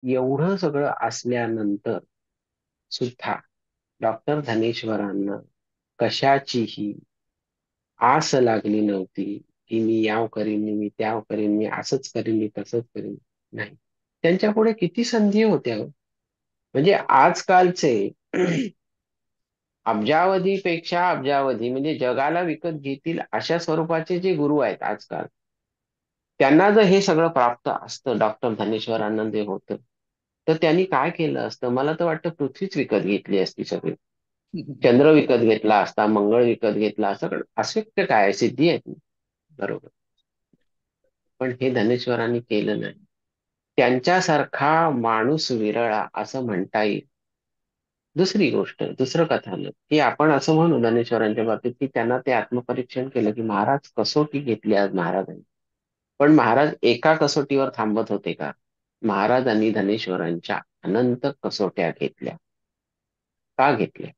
एवढं सगळं असल्यानंतर सुद्धा डॉक्टर धनेश्वरांना कशाचीही आस लागली नव्हती, की मी याव करीन, मी त्याव करीन, मी असंच करीन, मी तसंच करीन. नाही. त्यांच्या पुढे किती संधी होत्या हो. म्हणजे आजकालचे अब्जावधीपेक्षा अब्जावधी म्हणजे जगाला विकत घेतील अशा स्वरूपाचे जे गुरु आहेत आजकाल, त्यांना जर हे सगळं प्राप्त असतं, डॉक्टर धनेश्वरांना जे होतं, तर त्यांनी काय केलं असतं? मला तर वाटतं पृथ्वीच विकत घेतली असती सगळी. चंद्र विकत घेतला असता, मंगळ विकत घेतला असता, कारण अशक्य काय आहे, सिद्धी आहेत ना. बरोबर. पण हे धनेश्वरांनी केलं नाही. त्यांच्यासारखा माणूस विरळा असं म्हणता येईल. दुसरी गोष्ट, दुसरं कथानक, की आपण असं म्हणू ज्ञानेश्वरांच्या बाबतीत, की त्यांना ते आत्मपरीक्षण केलं, की महाराज कसोटी घेतली आज महाराजांनी. पण महाराज एका कसोटीवर थांबत होते का? महाराजांनी धनेश्वरांच्या अनंत कसोट्या घेतल्या. का घेतल्या?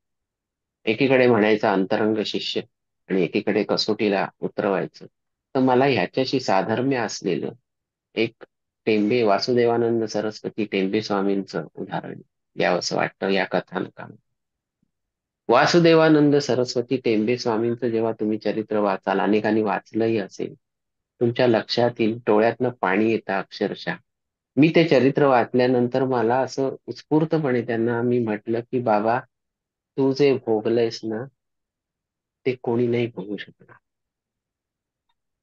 एकीकडे म्हणायचं अंतरंग शिष्य आणि एकीकडे कसोटीला उतरवायचं. तर मला ह्याच्याशी साधर्म्य असलेलं एक टेंबे वासुदेवानंद सरस्वती टेंबे स्वामींचं उदाहरण द्यावंसं वाटतं या कथानकामध्ये. वासुदेवानंद सरस्वती टेंबे स्वामींचं जेव्हा तुम्ही चरित्र वाचाल, अनेकांनी वाचलंही असेल, तुमच्या लक्षात येईल, डोळ्यातनं पाणी येतं अक्षरशः. मी ते चरित्र वाचल्यानंतर मला असं उत्स्फूर्तपणे त्यांना मी म्हटलं, की बाबा, तू जे भोगलयस ना, ते कोणी नाही भोगू शकणार.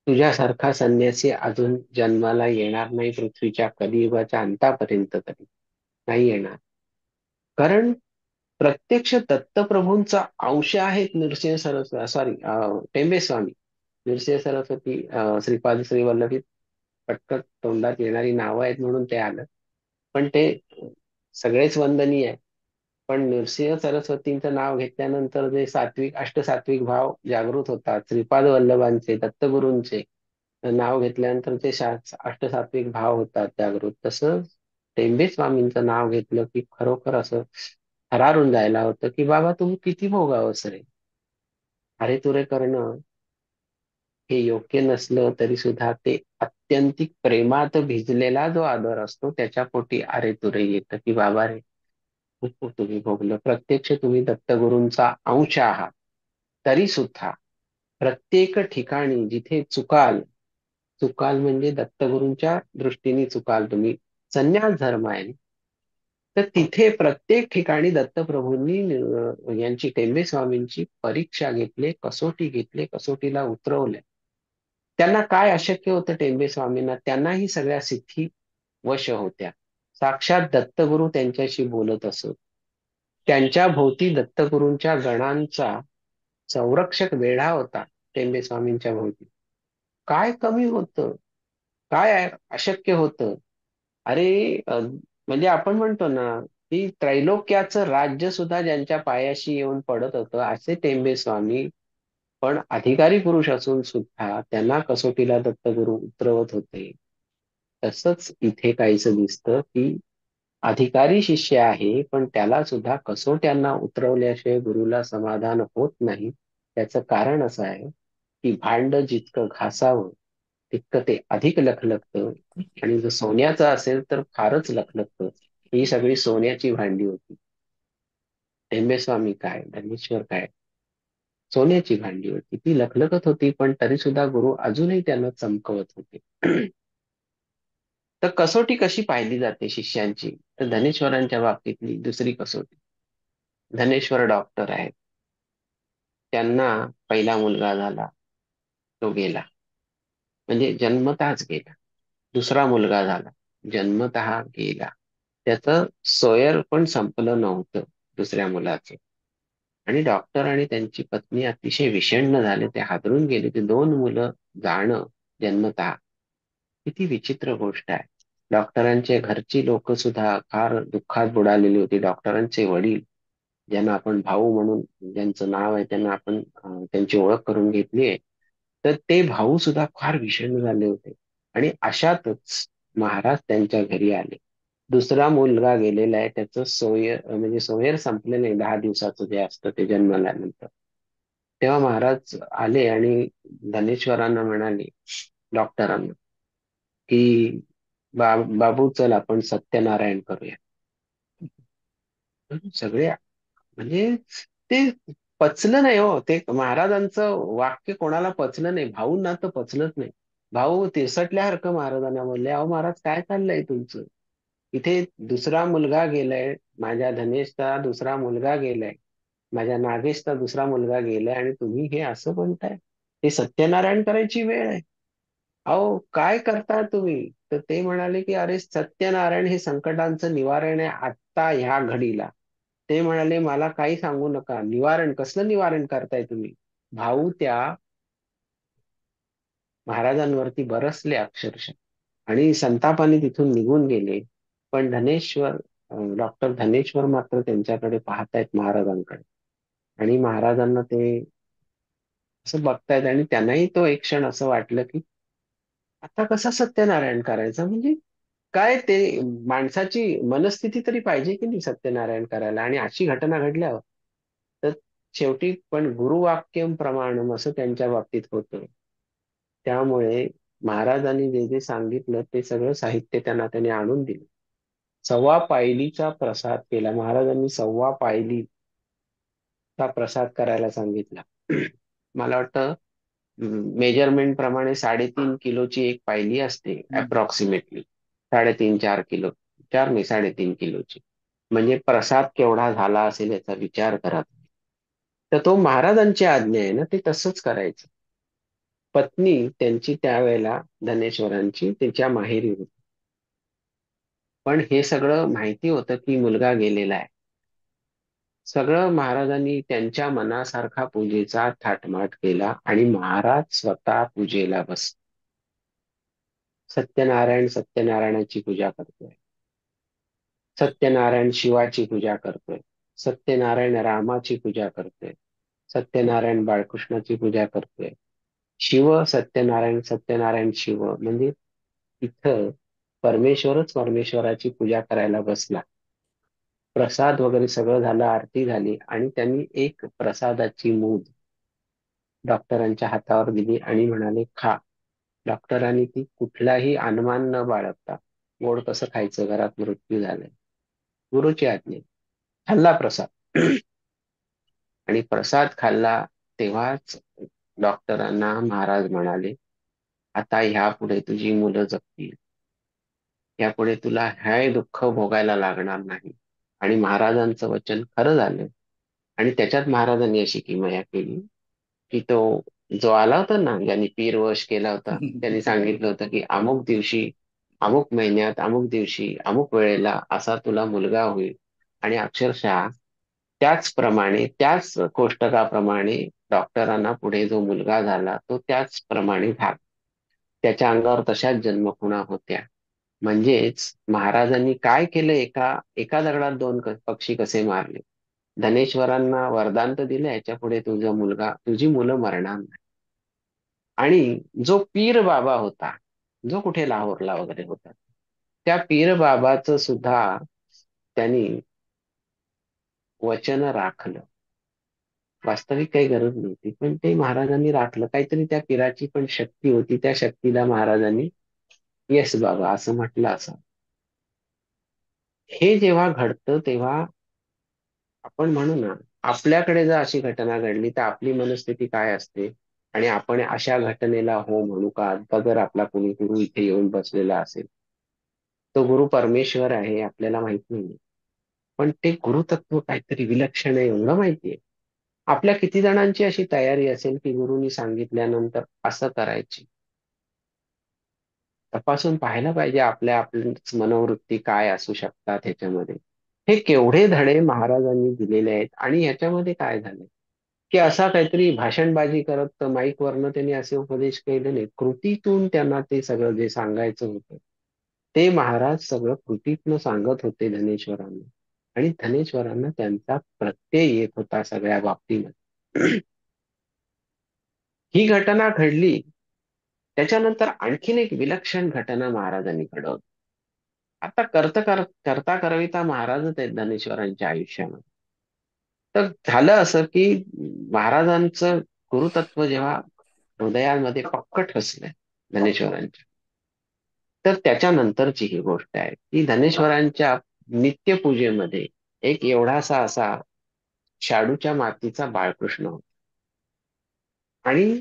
तुझ्यासारखा संन्यासी अजून जन्माला येणार नाही पृथ्वीच्या कलियुगाच्या अंतापर्यंत तरी नाही येणार. कारण प्रत्यक्ष दत्तप्रभूंचा अंश आहेत नृसिंह सरस्वती, सॉरी, टेंबे स्वामी. नृसिंह सरस्वती, श्रीपाद श्री वल्लभी, पटकन तोंडात येणारी नावं आहेत म्हणून ते आलं. पण ते सगळेच वंदनीय आहे. पण नृसिंह सरस्वतींचं नाव घेतल्यानंतर जे सात्विक अष्टसात्विक भाव जागृत होतात, श्रीपाद वल्लभांचे, दत्तगुरूंचे नाव घेतल्यानंतर जे अष्टसात्विक भाव होतात जागृत, तसं टेंबे स्वामींचं नाव घेतलं की खरोखर असं थरारून जायला होतं, की बाबा तुम्ही किती भोगावंस रे. अरे तुरे करणं हे योग्य नसलं तरी सुद्धा ते अत्यंतिक प्रेमात भिजलेला जो आदर असतो त्याच्या पोटी अरे तुरे येतं, की बाबा रे, खूप तुम्ही भोगलं. प्रत्यक्ष तुम्ही दत्तगुरूंचा अंश आहात. तरी सुद्धा प्रत्येक ठिकाणी जिथे चुकाल, चुकाल म्हणजे दत्तगुरूंच्या दृष्टीने चुकाल तुम्ही, संन्यास धर्म आहे, तर तिथे प्रत्येक ठिकाणी दत्तप्रभूंनी यांची टेंबे स्वामींची परीक्षा घेतली, कसोटी घेतली, कसोटीला उतरवले. त्यांना काय अशक्य होतं टेंबे स्वामींना? त्यांनाही सगळ्या सिद्धी वश होत्या. साक्षात दत्तगुरु त्यांच्याशी बोलत असत. त्यांच्या भोवती दत्तगुरूंच्या गणांचा संरक्षक वेढा होता टेंबे स्वामींच्या भोवती. काय कमी होतं? काय अशक्य होतं? अरे, म्हणजे आपण म्हणतो ना, की त्रैलोक्याचं राज्य सुद्धा ज्यांच्या पायाशी येऊन पडत होतं असे टेंबे स्वामी, पण अधिकारी पुरुष असून सुद्धा त्यांना कसोटीला दत्तगुरू उतरवत होते. तसंच इथे काहीसं दिसतं, की अधिकारी शिष्य आहे, पण त्याला सुद्धा कसोट्यांना उतरवल्याशिवाय गुरुला समाधान होत नाही. त्याचं कारण असं आहे, की भांड जितकं घासावं तितकं ते अधिक लखलखतं, आणि जर सोन्याचं असेल तर फारच लखलखतं. ही सगळी सोन्याची भांडी होती. टेंबेस्वामी काय, धनेश्वर काय, सोन्याची भांडी होती. ती लखलखत होती, पण तरी सुद्धा गुरु अजूनही त्यांना चमकवत होते. तर कसोटी कशी पाहिली जाते शिष्यांची? तर धनेश्वरांच्या बाबतीतली दुसरी कसोटी. धनेश्वर डॉक्टर आहेत. त्यांना पहिला मुलगा झाला, तो गेला. म्हणजे जन्मतःच गेला. दुसरा मुलगा झाला, जन्मतः गेला. त्याचं सोयर पण संपलं नव्हतं दुसऱ्या मुलाचं. आणि डॉक्टर आणि त्यांची पत्नी अतिशय विषण्ण झाले, ते हादरून गेले. ते दोन मुलं जाणं जन्मतः किती विचित्र गोष्ट आहे. डॉक्टरांचे घरची लोक सुद्धा फार दुःखात बुडालेली होती. डॉक्टरांचे वडील, ज्यांना आपण भाऊ म्हणून, ज्यांचं नाव आहे त्यांना आपण त्यांची ओळख करून घेतली आहे, तर ते भाऊ सुद्धा फार विषण्ण झाले होते. आणि अशातच महाराज त्यांच्या घरी आले. दुसरा मुलगा गेलेला आहे, त्याचं सोयर म्हणजे सोयर संपलं नाही 10 दिवसाचं जे असतं ते जन्मल्यानंतर. तेव्हा महाराज आले आणि धनेश्वरांना म्हणाले, डॉक्टरांना, की बाबू चल आपण सत्यनारायण करूया. सगळे म्हणजे ते पचलं नाही हो, ते महाराजांचं वाक्य कोणाला पचलं नाही, भाऊंना तर पचलंच नाही. भाऊ तिरसटल्यासारखं महाराजांना बोलले, अहो महाराज काय चाललंय तुमचं? इथे दुसरा मुलगा गेलाय, माझ्या धनेशचा दुसरा मुलगा गेलाय, माझ्या नागेशचा दुसरा मुलगा गेलाय, आणि तुम्ही हे असं म्हणताय? हे सत्यनारायण करायची वेळ आहे. अहो काय करता तुम्ही? तर ते म्हणाले की अरे सत्यनारायण हे संकटांचं निवारण आहे आत्ता ह्या घडीला. ते म्हणाले मला काही सांगू नका, निवारण कसलं निवारण करताय तुम्ही? भाऊ त्या महाराजांवरती बरसले अक्षरशः, आणि संतापाने तिथून निघून गेले. पण धनेश्वर, डॉक्टर धनेश्वर मात्र त्यांच्याकडे पाहतायत महाराजांकडे, आणि महाराजांना ते असं बघतायत, आणि त्यांनाही तो एक क्षण असं वाटलं की आता कसा सत्यनारायण करायचा, म्हणजे काय ते, माणसाची मनस्थिती तरी पाहिजे की नाही सत्यनारायण करायला. आणि अशी घटना घडल्यावर तर शेवटी पण गुरुवाक्यम प्रमाणम असं त्यांच्या बाबतीत होतं. त्यामुळे महाराजांनी जे जे सांगितलं ते सगळं साहित्य त्यांनी आणून दिलं. सव्वा पायलीचा प्रसाद केला महाराजांनी, सव्वा पायलीचा प्रसाद करायला सांगितला. मला वाटतं मेजरमेंट प्रमाणे 3.5 किलोची एक पायली असते हम्म. अप्रॉक्सिमेटली. 3.5-4 किलो, 4 नाही 3.5 किलोची. म्हणजे प्रसाद केवढा झाला असेल याचा विचार करा. तर तो महाराजांची आज्ञा आहे ना, ते तसंच करायचं. पत्नी त्यांची त्यावेळेला धनेश्वरांची त्याच्या माहेरी होती. पण हे सगळं माहिती होतं की मुलगा गेलेला आहे. सगळं महाराजांनी त्यांच्या मनासारखा पूजेचा थाटमाट केला, आणि महाराज स्वतः पूजेला बस. सत्यनारायण सत्यनारायणाची पूजा करतोय, सत्यनारायण शिवाची पूजा करतोय, सत्यनारायण रामाची पूजा करतोय, सत्यनारायण बाळकृष्णाची पूजा करतोय. शिव सत्यनारायण सत्यनारायण शिव म्हणजे इथं परमेश्वरच परमेश्वराची पूजा करायला बसला. प्रसाद वगैरे सगळं झालं, आरती झाली, आणि त्यांनी एक प्रसादाची मूद डॉक्टरांच्या हातावर दिली आणि म्हणाले खा. डॉक्टरांनी ती कुठलाही अनुमान न बाळगता, गोड कसं खायचं, घरात मृत्यू झालाय, गुरुची आज्ञा, खाल्ला प्रसाद. आणि प्रसाद खाल्ला तेव्हाच डॉक्टरांना महाराज म्हणाले, आता ह्यापुढे तुझी मुलं जगतील, यापुढे तुला हे दुःख भोगायला लागणार नाही. आणि महाराजांचं वचन खरं झालं. आणि त्याच्यात महाराजांनी अशी किमया केली की तो जो आला होता ना, ज्यांनी पीरवश केला होता, त्यांनी सांगितलं होतं की अमुक दिवशी, अमुक महिन्यात, अमुक दिवशी, अमुक वेळेला असा तुला मुलगा होईल. आणि अक्षरशः त्याचप्रमाणे, त्याच कोष्टकाप्रमाणे डॉक्टरांना पुढे जो मुलगा झाला तो त्याचप्रमाणे झाला. त्याच्या अंगावर तशाच जन्मखुणा होत्या. म्हणजेच महाराजांनी काय केलं, एका एका दगडात दोन पक्षी कसे मारले. धनेश्वरांना वरदान तर दिलं, याच्या पुढे तुझा मुलगा, तुझी मुलं मरणार नाही. आणि जो पीर बाबा होता, जो कुठे लाहोरला वगैरे होता, त्या पीर बाबाचं सुद्धा त्यांनी वचन राखलं. वास्तविक काही गरज नव्हती, पण ते महाराजांनी राखलं. काहीतरी त्या पीराची पण शक्ती होती, त्या शक्तीला महाराजांनी येस बाबा असं म्हटलं असं. हे जेव्हा घडतं तेव्हा आपण म्हणू ना, आपल्याकडे जर अशी घटना घडली तर आपली मनस्थिती काय असते, आणि आपण अशा घटनेला हो म्हणू का? आता जर आपला कोणी गुरु इथे येऊन बसलेला असेल, तो गुरु परमेश्वर आहे आपल्याला माहित नाही, पण ते गुरुतत्व काहीतरी विलक्षण आहे एवढं माहितीये. आपल्या किती जणांची अशी तयारी असेल की गुरुनी सांगितल्यानंतर असं करायची? तपासून पाहायला पाहिजे आपली मनोवृत्ती काय असू शकतात ह्याच्यामध्ये. हे केवढे धडे महाराजांनी दिलेले आहेत. आणि ह्याच्यामध्ये काय झालं की असा काहीतरी भाषणबाजी करत माईक वरनं त्यांनी असे उपदेश केले नाही, कृतीतून त्यांना ते सगळं जे सांगायचं होतं ते महाराज सगळं कृतीतनं सांगत होते धनेश्वरांना. आणि धनेश्वरांना त्यांचा प्रत्यय येत होता सगळ्या बाबतीमध्ये. ही घटना घडली. त्याच्यानंतर आणखीन एक विलक्षण घटना महाराजांनी घडवली. आता करता करविता महाराजच आहेत धनेश्वरांच्या आयुष्यामध्ये. तर झालं असं की महाराजांचं गुरुतत्व जेव्हा हृदयामध्ये पक्क ठसलंय धनेश्वरांच्या, तर त्याच्यानंतरची ही गोष्ट आहे की धनेश्वरांच्या नित्यपूजेमध्ये एक एवढासा असा शाडूच्या मातीचा बाळकृष्ण होता. आणि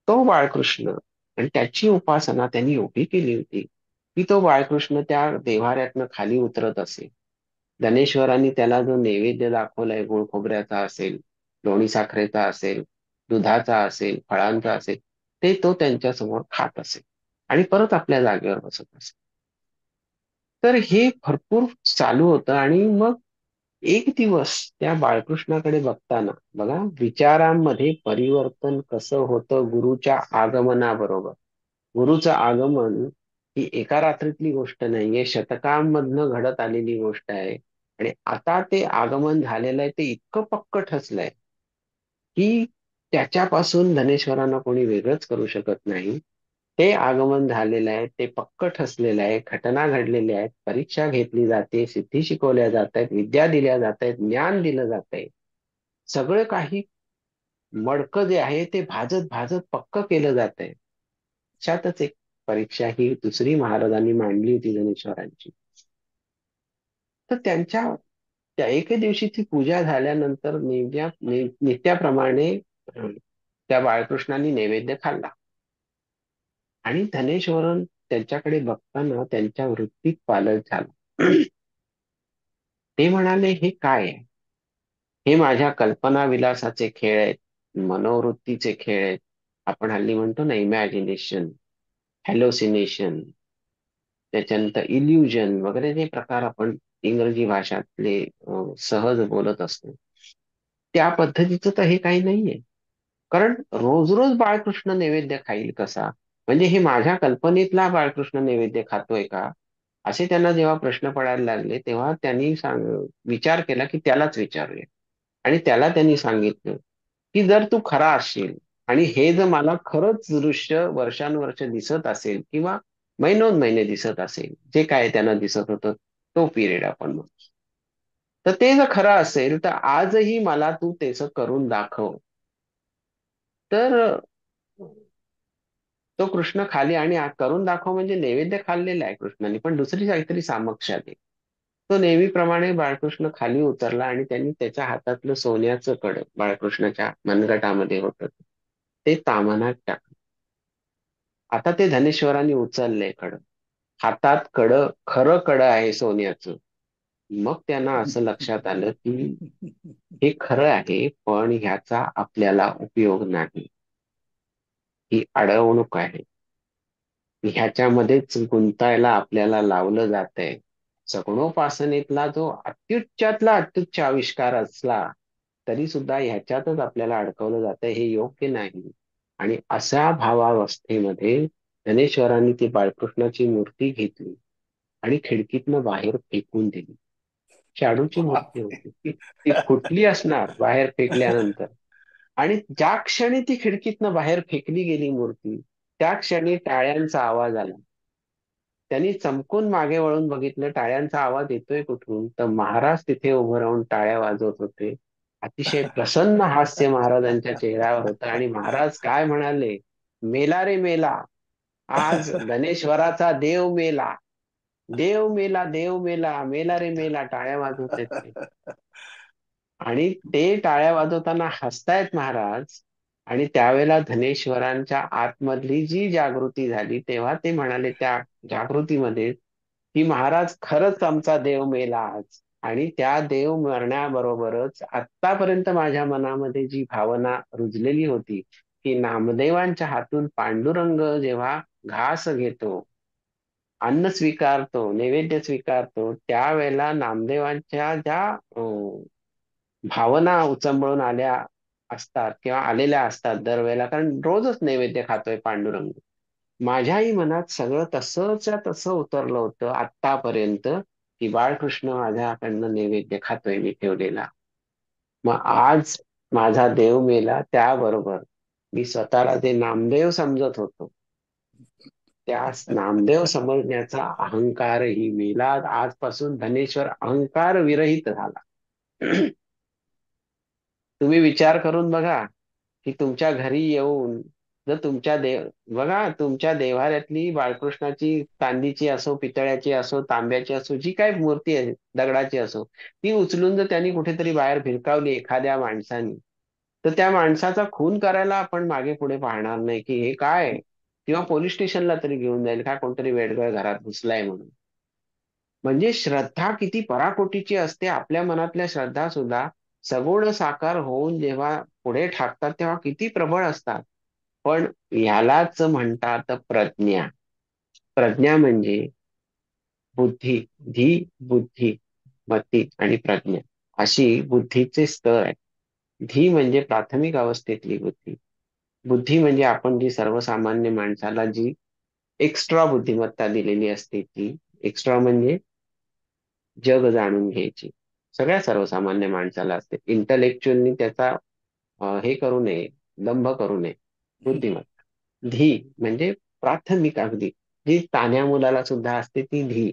तो बाळकृष्ण आणि त्याची उपासना त्यांनी एवढी केली होती की तो बाळकृष्ण त्या देव्हाऱ्यातनं खाली उतरत असे. धनेश्वरांनी त्याला जो नैवेद्य दाखवलाय गोड खोबऱ्याचा असेल, लोणी साखरेचा असेल, दुधाचा असेल, फळांचा असेल, ते तो त्यांच्या समोर खात असेल आणि परत आपल्या जागेवर बसत असेल. तर हे भरपूर चालू होतं आणि मग एक दिवस त्या बाळकृष्णाकडे बघताना बघा विचारांमध्ये परिवर्तन कसं होतं गुरुच्या आगमनाबरोबर. गुरुचं आगमन ही एका रात्रीतली गोष्ट नाहीये, शतकांमधनं घडत आलेली गोष्ट आहे. आणि आता ते आगमन झालेलं आहे ते इतकं पक्क ठसलंय की त्याच्यापासून धनेश्वरांना कोणी वेगळंच करू शकत नाही. ते आगमन झालेलं आहे, ते पक्क ठसलेलं आहे, घटना घडलेल्या आहेत, परीक्षा घेतली जाते, सिद्धी शिकवल्या जात आहेत, विद्या दिल्या जात आहेत, ज्ञान दिलं जात आहे. सगळं काही मडकं जे आहे ते भाजत भाजत पक्क केलं जात आहे. अशातच एक परीक्षा ही दुसरी महाराजांनी मांडली होती धनेश्वरांची. तर त्यांच्या त्या एके दिवशीची पूजा झाल्यानंतर नित्याप्रमाणे त्या बाळकृष्णांनी नैवेद्य खाल्ला आणि धनेश्वरन त्यांच्याकडे बघताना त्यांच्या वृत्तीत पालट झाला. ते म्हणाले, हे काय आहे? हे माझ्या कल्पना विलासाचे खेळ आहेत, मनोवृत्तीचे खेळ आहेत. आपण हल्ली म्हणतो ना इमॅजिनेशन, हॅलोसिनेशन, त्याच्यानंतर इल्युजन वगैरे जे प्रकार आपण इंग्रजी भाषातले सहज बोलत असतो, त्या पद्धतीचं तर हे काही नाहीये. कारण रोज रोज बाळकृष्ण नैवेद्य खाईल कसा? म्हणजे हे माझ्या कल्पनेतला बाळकृष्ण नैवेद्य खातोय का? असे त्यांना जेव्हा प्रश्न पडायला लागले तेव्हा त्यांनी विचार केला की त्यालाच विचारूया. आणि त्याला त्यांनी सांगितलं की जर तू खरा असशील आणि हे जर मला खरंच दृश्य वर्षानुवर्ष दिसत असेल किंवा महिनोन महिने दिसत असेल, जे काय त्यांना दिसत होतं तो पिरियड आपण म्हणू. तर ते जर खरं असेल तर आजही मला तू त्याचं करून दाखव. तर तो कृष्ण खाली आणि करून दाखव म्हणजे नैवेद्य खाल्लेला आहे कृष्णाने, पण दुसरी काहीतरी सामग्री आली. तो नेहमीप्रमाणे बाळकृष्ण खाली उतरला आणि त्यांनी त्याच्या हातातलं सोन्याचं कड बाळकृष्णाच्या मनगटामध्ये होतं ते तामनात टाकलं. आता ते धनेश्वरांनी उचललंय कड. हातात कड, खरं कड आहे सोन्याचं. मग त्यांना असं लक्षात आलं की हे खरं आहे पण ह्याचा आपल्याला उपयोग नाही. ही अडवणूक आहे. ह्याच्यामध्येच गुंतायला आपल्याला लावलं जातंय. सगुणोपासनेतला जो अत्युच्चातला अत्युच्च आविष्कार असला तरी सुद्धा ह्याच्यातच आपल्याला अडकवलं जातंय, हे योग्य नाही. आणि अशा भावावस्थेमध्ये धनेश्वरांनी ती बाळकृष्णाची मूर्ती घेतली आणि खिडकीतनं बाहेर फेकून दिली. शाडूची मूर्ती होती ती फुटली असणार बाहेर फेकल्यानंतर. आणि ज्या क्षणी ती खिडकीतनं बाहेर फेकली गेली मूर्ती, त्या क्षणी टाळ्यांचा आवाज आला. त्यांनी चमकून मागे वळून बघितलं टाळ्यांचा आवाज येतोय कुठून, तर महाराज तिथे उभं राहून टाळ्या वाजवत होते. अतिशय प्रसन्न हास्य महाराजांच्या चेहऱ्यावर होतं आणि महाराज काय म्हणाले, मेला रे मेला, आज धनेश्वराचा देव मेला. देव मेला, देव मेला, मेला रे मेला, टाळ्या वाजवत आहेत ते. आणि ते टाळ्या वाजवताना हसतायत महाराज. आणि त्यावेळेला धनेश्वरांच्या आतमधली जी जागृती झाली तेव्हा ते म्हणाले त्या जागृतीमध्ये की महाराज खरंच आमचा देव मेला आज. आणि त्या देव मरण्याबरोबरच आतापर्यंत माझ्या मनामध्ये जी भावना रुजलेली होती की नामदेवांच्या हातून पांडुरंग जेव्हा घास घेतो, अन्न स्वीकारतो, नैवेद्य स्वीकारतो, त्यावेळेला नामदेवांच्या ज्या भावना उचंबळून आल्या असतात किंवा आलेल्या असतात दरवेळेला, कारण रोजच नैवेद्य खातोय पांडुरंग. माझ्याही मनात सगळं तसंच्या तसं उतरलं होतं आतापर्यंत की बाळकृष्ण माझ्याकडनं नैवेद्य खातोय मी ठेवलेला. मग आज माझा देव मेला त्याबरोबर मी स्वतःला जे नामदेव समजत होतो त्या नामदेव समजण्याचा अहंकारही मेला. आजपासून धनेश्वर अहंकार विरहित झाला. तुम्ही विचार करून बघा की तुमच्या घरी येऊन जर तुमच्या बघा तुमच्या देव्हाऱ्यातली बाळकृष्णाची चांदीची असो, पितळ्याची असो, तांब्याची असो, जी काही मूर्ती आहे दगडाची असो, ती उचलून जर त्यांनी कुठेतरी बाहेर भिरकावली एखाद्या माणसाने, तर त्या माणसाचा खून करायला आपण मागे पुढे पाहणार नाही की हे काय आहे? किंवा पोलीस स्टेशनला तरी घेऊन जाईल का कोणतरी वेडगळ घरात घुसलाय म्हणून. म्हणजे श्रद्धा किती पराकोटीची असते. आपल्या मनातल्या श्रद्धा सुद्धा सगुण साकार होऊन जेव्हा पुढे ठाकतात तेव्हा किती प्रबळ असतात. पण यालाच म्हणतात प्रज्ञा. प्रज्ञा म्हणजे बुद्धी, धी, बुद्धी, मती आणि प्रज्ञा अशी बुद्धीचे स्तर आहे. धी म्हणजे प्राथमिक अवस्थेतली बुद्धी. बुद्धी म्हणजे आपण जी सर्वसामान्य माणसाला जी एक्स्ट्रा बुद्धिमत्ता दिलेली असते ती. एक्स्ट्रा म्हणजे जग जाणून घ्यायची. सगळ्या सर्वसामान्य माणसाला असते. इंटलेक्च्युअलनी त्याचा हे करू नये, दंभ करू नये. बुद्धिमत्ता. धी म्हणजे प्राथमिक अगदी. जी तान्ह्या मुलाला सुद्धा असते ती धी.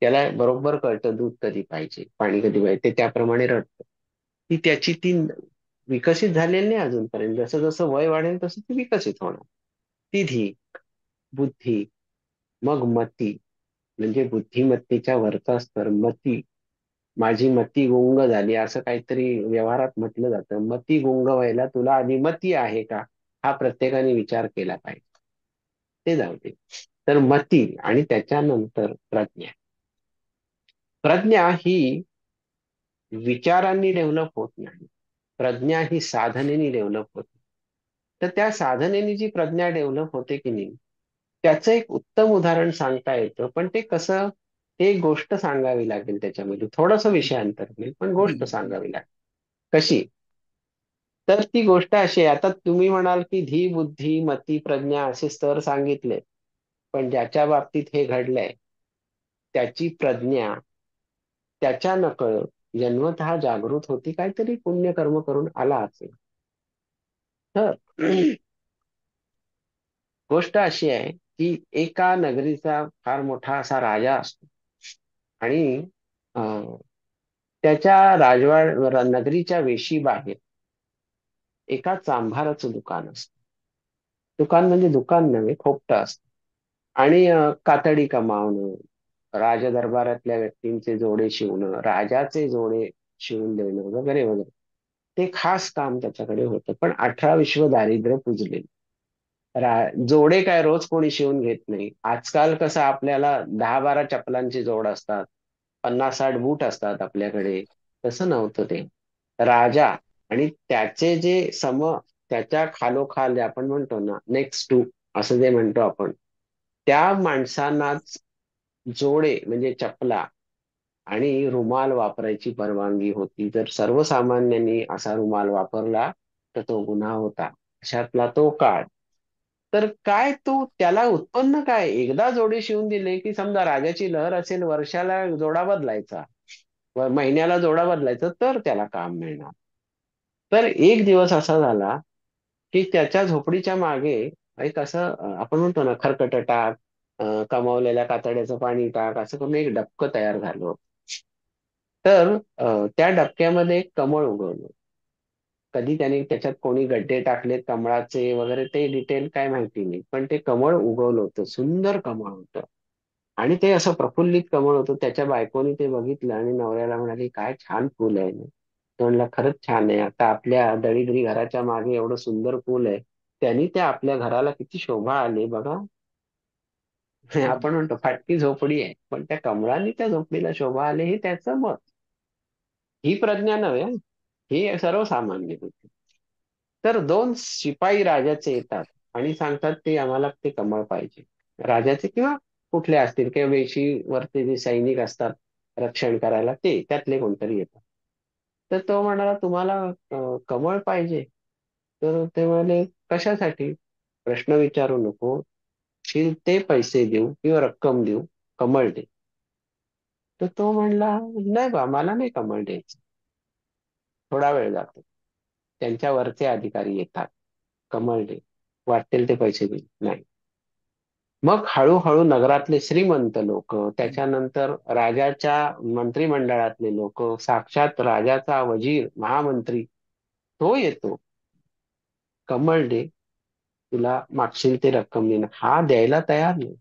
त्याला बरोबर कळतं दूध कधी पाहिजे, पाणी कधी पाहिजे. ते त्याप्रमाणे रडतं. ती विकसित झालेली नाही अजूनपर्यंत. जसं जसं वय वाढेल तसं ती विकसित होणार. ती धी, बुद्धी, मग मती म्हणजे बुद्धिमत्तेच्या वरचा स्तर मती. माझी मती गुंग झाली असं काहीतरी व्यवहारात म्हटलं जातं. मती गुंग व्हायला तुला आधी मती आहे का? हा प्रत्येकाने विचार केला पाहिजे. ते जाऊ दे. तर मती आणि त्याच्यानंतर प्रज्ञा. प्रज्ञा ही विचारांनी डेव्हलप होत नाही. प्रज्ञा ही साधनेनी डेव्हलप होते. तर त्या साधनेनी जी प्रज्ञा डेव्हलप होते की नाही, त्याचं एक उत्तम उदाहरण सांगता येतं. पण ते कसं, ते एक गोष्ट सांगावी लागेल त्याच्यामध्ये. थोडंसं विषयांतर होईल, पण गोष्ट सांगावी लागेल. कशी? तर ती गोष्ट अशी आहे. आता तुम्ही म्हणाल की धी, बुद्धी, मती, प्रज्ञा असे स्तर सांगितले. पण ज्याच्या बाबतीत हे घडलंय, त्याची प्रज्ञा त्याच्या नकळत जन्मतः जागृत होती. काहीतरी पुण्यकर्म करून आला असेल. तर गोष्ट अशी आहे की एका नगरीचा फार मोठा असा राजा असतो आणि अं, त्याच्या नगरीच्या वेशी बाहेर एका चांभाराचं दुकान असतं. दुकान म्हणजे दुकान नव्हे, खोपटं असतं. आणि कातडी कमावणं, राजदरबारातल्या व्यक्तींचे जोडे शिवणं, राजाचे जोडे शिवून देणं वगैरे वगैरे. ते खास काम त्याच्याकडे होतं. पण 18 दारिद्र्य पुजले. जोडे काय रोज कोणी शिवून घेत नाही. आजकाल कसं आपल्याला 10-12 चपलांची जोड असतात. 50-60 बूट असतात आपल्याकडे. तसं नव्हतं ते. राजा आणि त्याचे जे त्याच्या खालोखाल जे आपण म्हणतो ना नेक्स्ट टू असं जे म्हणतो आपण, त्या माणसांनाच जोडे म्हणजे चपला आणि रुमाल वापरायची परवानगी होती. जर सर्वसामान्यांनी असा रुमाल वापरला तर तो गुन्हा होता. अशातला तो काळ. तर काय तो त्याला उत्पन्न काय? एकदा जोडे शिवून दिले की समजा राजाची लहर असेल वर्षाला जोडा बदलायचा, महिन्याला जोडा बदलायचा तर त्याला काम मिळणार. तर एक दिवस असा झाला की त्याच्या झोपडीच्या मागे एक असं आपण म्हणतो ना खरकट टाक, कमावलेल्या कातड्याचं पाणी टाक असं करून एक डबकं तयार झालं होतं. तर त्या डबक्यामध्ये एक कमळ उगवलं. कधी त्याने त्याच्यात कोणी गड्डे टाकलेत कमळाचे वगैरे ते डिटेल काय माहिती नाही. पण ते कमळ उगवलं होतं. सुंदर कमळ होतं. आणि ते असं प्रफुल्लित कमळ होतं. त्याच्या बायकोनी ते बघितलं आणि नवऱ्याला म्हणाली, "काय छान फुल आहे ना." तो म्हणला, "खरंच छान आहे. आता आपल्या दळीद्री घराच्या मागे एवढं सुंदर फुल आहे. त्यांनी त्या आपल्या घराला किती शोभा आली बघा." आपण म्हणतो फाटकी झोपडी आहे. पण त्या कमळाने त्या झोपडीला शोभा आली हे त्याचं मत. ही प्रज्ञा नव्हे हं. ही सर्वसामान्य बुद्धी. तर दोन शिपाई राजाचे येतात आणि सांगतात ते आम्हाला ते कमळ पाहिजे. राजाचे किंवा कुठले असतील किंवा वेशीवरचे जे सैनिक असतात रक्षण करायला ते त्यातले कोणतरी येतात. तर तो म्हणाला तुम्हाला कमळ पाहिजे. तर ते म्हणाले कशासाठी? प्रश्न विचारू नको. ते पैसे देऊ किंवा रक्कम देऊ, कमळ दे. तर तो म्हणला नाही बा मला नाही कमळ द्यायचं. थोडा वेळ जातो. त्यांच्या वरचे अधिकारी येतात. कमळ दे. वाटेल ते पैसे दे. नाही. मग हळूहळू नगरातले श्रीमंत लोक, त्याच्यानंतर राजाच्या मंत्रिमंडळातले लोक, साक्षात राजाचा वजीर, महामंत्री तो येतो. कमळ दे. तुला मागशील ते रक्कम देणं, हा द्यायला तयार नाही.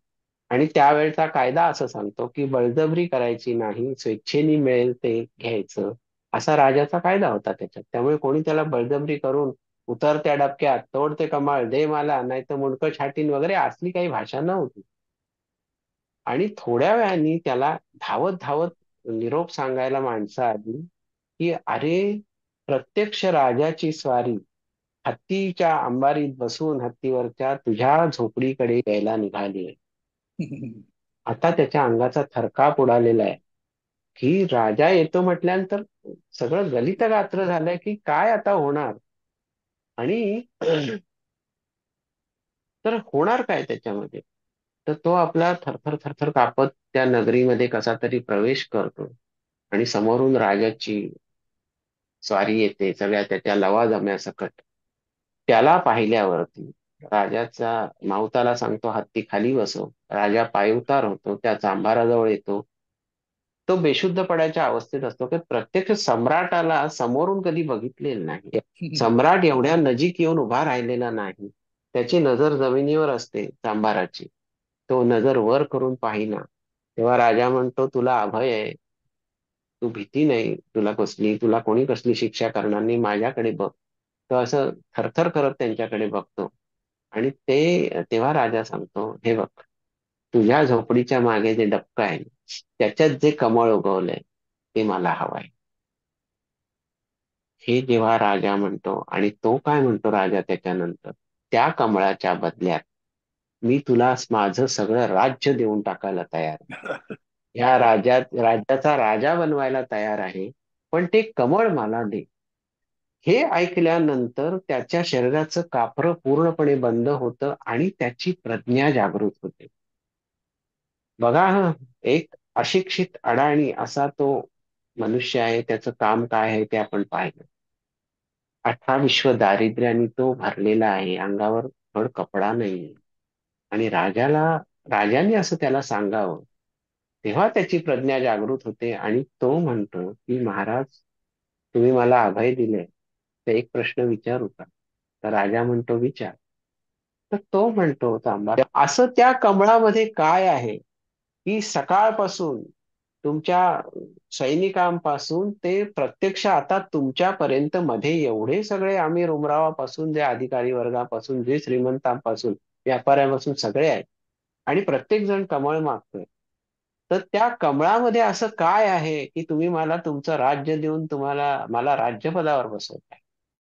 आणि त्यावेळचा कायदा असं सांगतो की बळजबरी करायची नाही, स्वेच्छेने मिळेल ते घ्यायचं, असा राजाचा कायदा होता त्याच्यात. त्यामुळे कोणी त्याला बळजबरी करून उतर त्या डबक्यात, तोड ते कमाळ, दे मला, नाही तर मुंडकं छाटीन वगैरे असली काही भाषा नव्हती. आणि थोड्या वेळाने त्याला धावत धावत निरोप सांगायला माणसं आली की अरे, प्रत्यक्ष राजाची स्वारी हत्तीच्या अंबारीत बसून हत्तीवरच्या तुझ्या झोपडीकडे यायला निघाली आहे. आता त्याच्या अंगाचा थरकाप उडालेला आहे की राजा येतो म्हटल्यानंतर सगळं गलित गात्र झालंय की काय आता होणार. आणि तर होणार काय त्याच्यामध्ये. तर तो आपला थरथर थरथर कापत त्या नगरीमध्ये कसा तरी प्रवेश करतो आणि समोरून राजाची स्वारी येते सगळ्या त्याच्या लवाजम्यासकट. त्याला पाहिल्यावरती राजाचा मावताला सांगतो हत्ती खाली बसव. राजा पायउतार होतो, त्या चांभाराजवळ येतो. तो बेशुद्ध पडायच्या अवस्थेत असतो की प्रत्यक्ष सम्राटाला समोरून कधी बघितलेलं नाही. सम्राट एवढ्या नजीक येऊन उभा राहिलेला नाही. त्याची नजर जमिनीवर असते चांभाराची. तो नजर वर करून पाहिना तेव्हा राजा म्हणतो तुला अभय आहे, तू भीती नाही, तुला कोणी कसली शिक्षा करणार नाही, माझ्याकडे बघ. तो असं थरथर करत त्यांच्याकडे बघतो. आणि तेव्हा राजा सांगतो हे बघ, तुझ्या झोपडीच्या मागे जे डबकं आहे त्याच्यात जे कमळ उगवलंय ते मला हवंय. हे जेव्हा राजा म्हणतो आणि तो काय म्हणतो राजा त्याच्यानंतर, त्या कमळाच्या बदल्यात मी तुला माझं सगळं राज्य देऊन टाकायला तयार आहे. राज्याचा राजा बनवायला तयार आहे, पण ते कमळ मला दे. हे ऐकल्यानंतर त्याच्या शरीराचं कापरं पूर्णपणे बंद होतं आणि त्याची प्रज्ञा जागृत होते. बघा हा, एक अशिक्षित अडाणी असा तो मनुष्य आहे, त्याचं काम काय आहे ते आपण पाहिलं. अठरा विश्व दारिद्र्याने तो भरलेला आहे, अंगावर धड कपडा नाही. आणि राजाने असं त्याला सांगावं, तेव्हा त्याची प्रज्ञा जागृत होते आणि तो म्हणतो की महाराज, तुम्ही मला अभय दिले, तर एक प्रश्न विचारू का. तर राजा म्हणतो विचार. तर तो म्हणतो तांबा, असं त्या कमळामध्ये काय आहे की सकाळपासून तुमच्या सैनिकांपासून ते प्रत्यक्ष आता तुमच्यापर्यंत मध्ये एवढे सगळे आम्ही उमरावापासून जे अधिकारी वर्गापासून जे श्रीमंतांपासून व्यापाऱ्यांपासून सगळे आहेत आणि प्रत्येक जण कमळ मागतोय. तर त्या कमळामध्ये असं काय आहे की तुम्ही मला तुमचं राज्य देऊन मला राज्यपदावर बसवताय.